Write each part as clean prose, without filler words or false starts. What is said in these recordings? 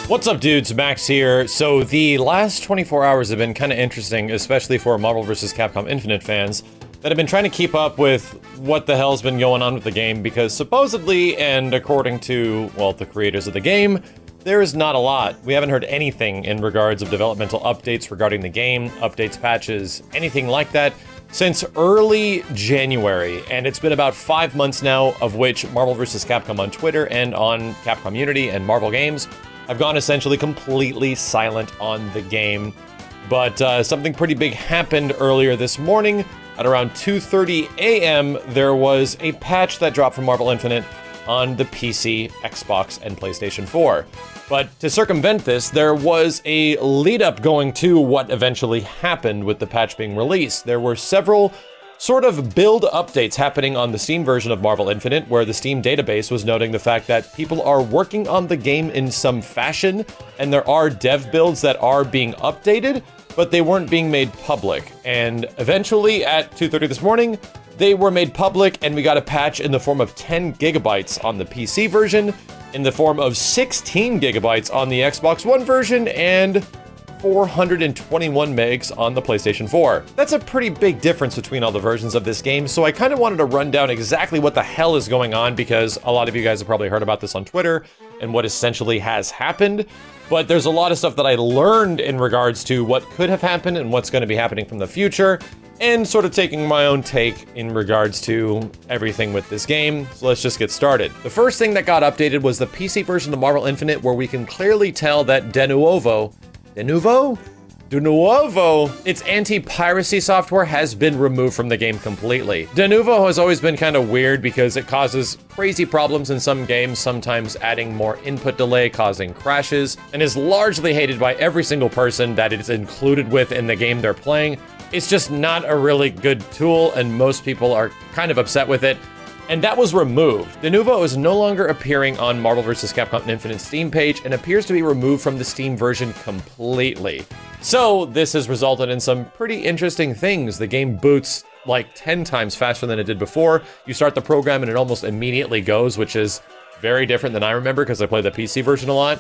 What's up, dudes? Max here. So the last 24 hours have been kind of interesting, especially for Marvel vs. Capcom Infinite fans that have been trying to keep up with what the hell's been going on with the game, because supposedly, and according to, well, the creators of the game, there is not a lot. We haven't heard anything in regards of developmental updates regarding the game, updates, patches, anything like that, since early January, and it's been about 5 months now, of which Marvel vs. Capcom on Twitter and on Capcom Unity and Marvel Games have gone essentially completely silent on the game. But something pretty big happened earlier this morning. At around 2:30 a.m., there was a patch that dropped from Marvel Infinite on the PC, Xbox, and PlayStation 4. But to circumvent this, there was a lead-up going to what eventually happened with the patch being released. There were several sort of build updates happening on the Steam version of Marvel Infinite, where the Steam database was noting the fact that people are working on the game in some fashion, and there are dev builds that are being updated, but they weren't being made public. And eventually, at 2:30 this morning, they were made public, and we got a patch in the form of 10 gigabytes on the PC version, in the form of 16 gigabytes on the Xbox One version, and 421 megs on the PlayStation 4. That's a pretty big difference between all the versions of this game, so I kind of wanted to run down exactly what the hell is going on, because a lot of you guys have probably heard about this on Twitter and what essentially has happened. But there's a lot of stuff that I learned in regards to what could have happened and what's going to be happening from the future, and sort of taking my own take in regards to everything with this game. So let's just get started. The first thing that got updated was the PC version of Marvel Infinite, where we can clearly tell that De Nuevo, its anti-piracy software has been removed from the game completely. De Nuevo has always been kind of weird because it causes crazy problems in some games, sometimes adding more input delay, causing crashes, and is largely hated by every single person that it's included with in the game they're playing. It's just not a really good tool, and most people are kind of upset with it. And that was removed. De Nuevo is no longer appearing on Marvel vs. Capcom Infinite Steam page and appears to be removed from the Steam version completely. So this has resulted in some pretty interesting things. The game boots like 10 times faster than it did before. You start the program and it almost immediately goes, which is very different than I remember because I played the PC version a lot.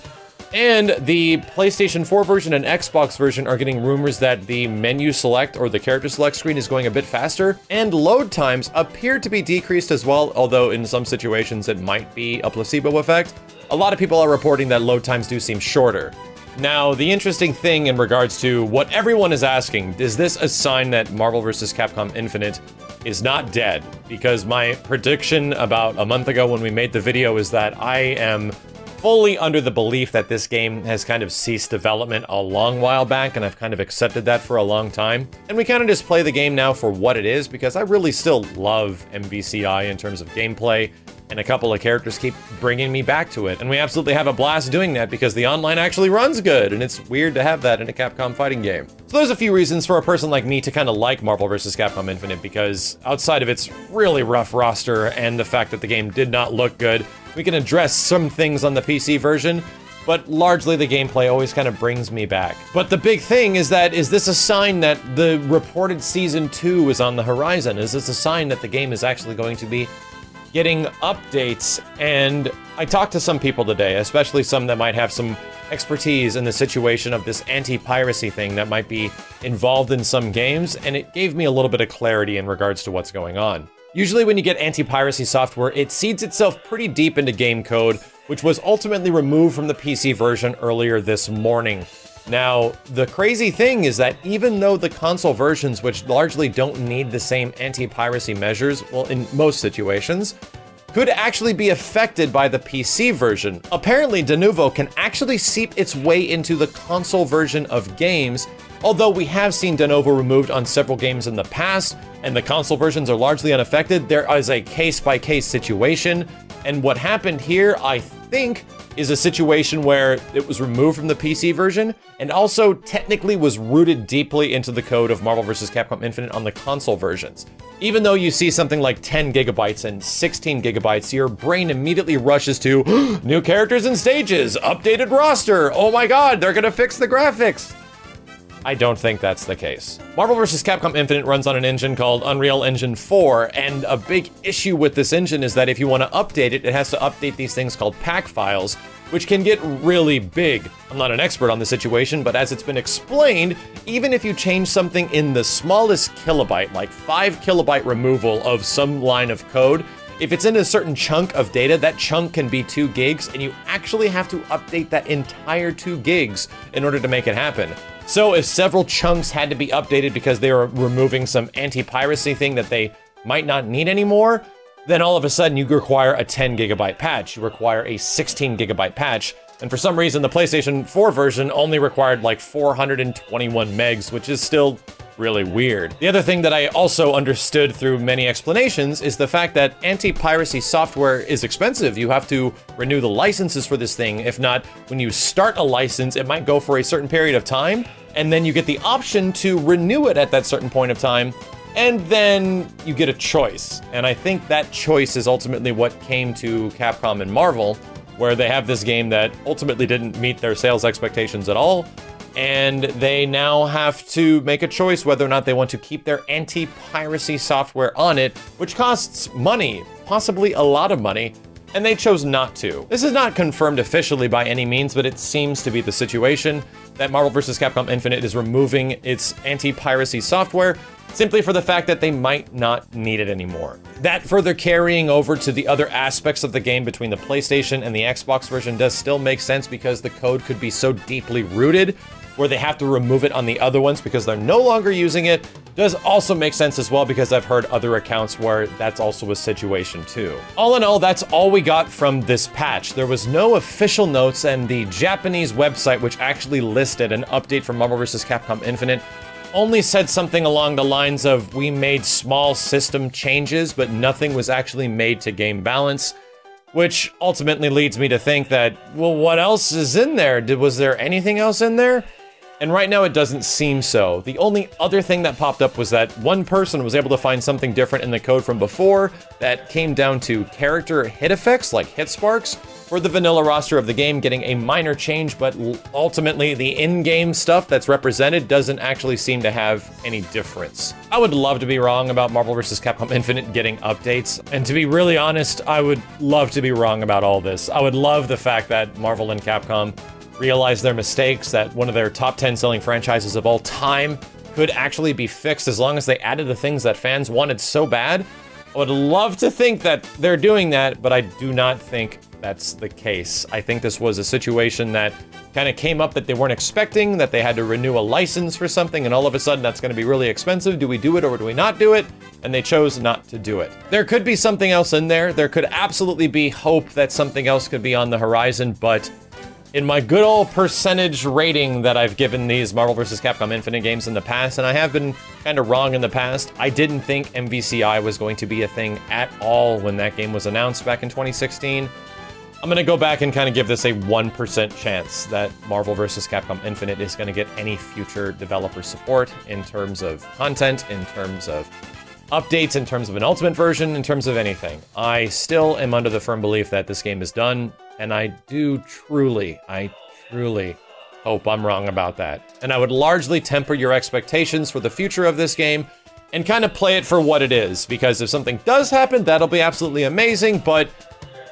And the PlayStation 4 version and Xbox version are getting rumors that the menu select or the character select screen is going a bit faster, and load times appear to be decreased as well, although in some situations it might be a placebo effect. A lot of people are reporting that load times do seem shorter. Now, the interesting thing in regards to what everyone is asking, is this a sign that Marvel vs. Capcom Infinite is not dead? Because my prediction about a month ago when we made the video is that I am fully under the belief that this game has kind of ceased development a long while back, and I've kind of accepted that for a long time. And we kind of just play the game now for what it is, because I really still love MVCI in terms of gameplay, and a couple of characters keep bringing me back to it. And we absolutely have a blast doing that because the online actually runs good, and it's weird to have that in a Capcom fighting game. So there's a few reasons for a person like me to kind of like Marvel vs. Capcom Infinite, because outside of its really rough roster and the fact that the game did not look good, we can address some things on the PC version, but largely the gameplay always kind of brings me back. But the big thing is that, is this a sign that the reported Season 2 is on the horizon? Is this a sign that the game is actually going to be getting updates? And I talked to some people today, especially some that might have some expertise in the situation of this anti-piracy thing that might be involved in some games, and it gave me a little bit of clarity in regards to what's going on. Usually when you get anti-piracy software, it seeds itself pretty deep into game code, which was ultimately removed from the PC version earlier this morning. Now, the crazy thing is that even though the console versions, which largely don't need the same anti-piracy measures, well, in most situations, could actually be affected by the PC version. Apparently, De Nuevo can actually seep its way into the console version of games. Although we have seen De Nuevo removed on several games in the past, and the console versions are largely unaffected, there is a case-by-case situation. And what happened here, I think, is a situation where it was removed from the PC version, and also technically was rooted deeply into the code of Marvel vs. Capcom Infinite on the console versions. Even though you see something like 10 gigabytes and 16 gigabytes, your brain immediately rushes to new characters and stages, updated roster, oh my god, they're gonna fix the graphics. I don't think that's the case. Marvel vs. Capcom Infinite runs on an engine called Unreal Engine 4, and a big issue with this engine is that if you want to update it, it has to update these things called pack files, which can get really big. I'm not an expert on the situation, but as it's been explained, even if you change something in the smallest kilobyte, like 5 kilobyte removal of some line of code, if it's in a certain chunk of data, that chunk can be 2 gigs, and you actually have to update that entire 2 gigs in order to make it happen. So if several chunks had to be updated because they were removing some anti-piracy thing that they might not need anymore, then all of a sudden you require a 10 gigabyte patch, you require a 16 gigabyte patch, and for some reason the PlayStation 4 version only required like 421 megs, which is still really weird. The other thing that I also understood through many explanations is the fact that anti-piracy software is expensive. You have to renew the licenses for this thing. If not, when you start a license, it might go for a certain period of time, and then you get the option to renew it at that certain point of time, and then you get a choice. And I think that choice is ultimately what came to Capcom and Marvel, where they have this game that ultimately didn't meet their sales expectations at all, and they now have to make a choice whether or not they want to keep their anti-piracy software on it, which costs money, possibly a lot of money, and they chose not to. This is not confirmed officially by any means, but it seems to be the situation that Marvel vs. Capcom Infinite is removing its anti-piracy software simply for the fact that they might not need it anymore. That further carrying over to the other aspects of the game between the PlayStation and the Xbox version does still make sense because the code could be so deeply rooted where they have to remove it on the other ones because they're no longer using it. Does also make sense as well because I've heard other accounts where that's also a situation too. All in all, that's all we got from this patch. There was no official notes, and the Japanese website, which actually listed an update for Marvel vs. Capcom Infinite, only said something along the lines of, we made small system changes, but nothing was actually made to game balance, which ultimately leads me to think that, well, what else is in there? Was there anything else in there? And right now it doesn't seem so. The only other thing that popped up was that one person was able to find something different in the code from before that came down to character hit effects, like hit sparks, for the vanilla roster of the game, getting a minor change, but ultimately the in-game stuff that's represented doesn't actually seem to have any difference. I would love to be wrong about Marvel vs. Capcom Infinite getting updates, and to be really honest, I would love to be wrong about all this. I would love the fact that Marvel and Capcom realized their mistakes, that one of their top 10 selling franchises of all time could actually be fixed as long as they added the things that fans wanted so bad. I would love to think that they're doing that, but I do not think that's the case. I think this was a situation that kind of came up that they weren't expecting, that they had to renew a license for something, and all of a sudden that's going to be really expensive. Do we do it or do we not do it? And they chose not to do it. There could be something else in there. There could absolutely be hope that something else could be on the horizon, but in my good old percentage rating that I've given these Marvel vs. Capcom Infinite games in the past, and I have been kind of wrong in the past, I didn't think MVCI was going to be a thing at all when that game was announced back in 2016. I'm gonna go back and kind of give this a 1% chance that Marvel vs. Capcom Infinite is gonna get any future developer support in terms of content, in terms of updates, in terms of an ultimate version, in terms of anything. I still am under the firm belief that this game is done, and I truly hope I'm wrong about that. And I would largely temper your expectations for the future of this game and kind of play it for what it is, because if something does happen, that'll be absolutely amazing, but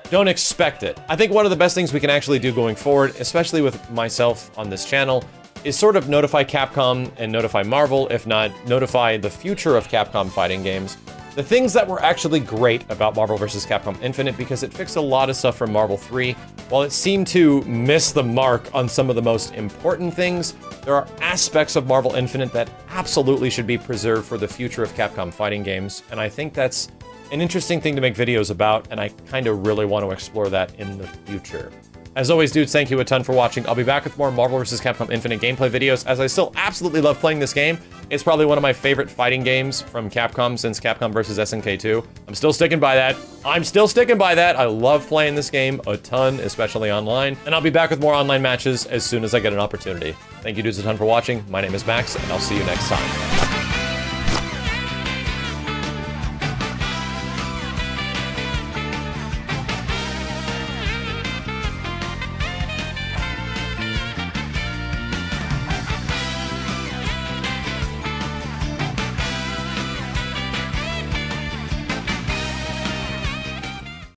don't expect it. I think one of the best things we can actually do going forward, especially with myself on this channel, is sort of notify Capcom and notify Marvel, if not notify the future of Capcom fighting games, the things that were actually great about Marvel vs. Capcom Infinite, because it fixed a lot of stuff from Marvel 3. While it seemed to miss the mark on some of the most important things, there are aspects of Marvel Infinite that absolutely should be preserved for the future of Capcom fighting games, and I think that's an interesting thing to make videos about, and I kind of really want to explore that in the future. As always, dudes, thank you a ton for watching. I'll be back with more Marvel vs. Capcom Infinite gameplay videos, as I still absolutely love playing this game. It's probably one of my favorite fighting games from Capcom since Capcom vs. SNK 2. I'm still sticking by that. I love playing this game a ton, especially online. And I'll be back with more online matches as soon as I get an opportunity. Thank you, dudes, a ton for watching. My name is Max, and I'll see you next time.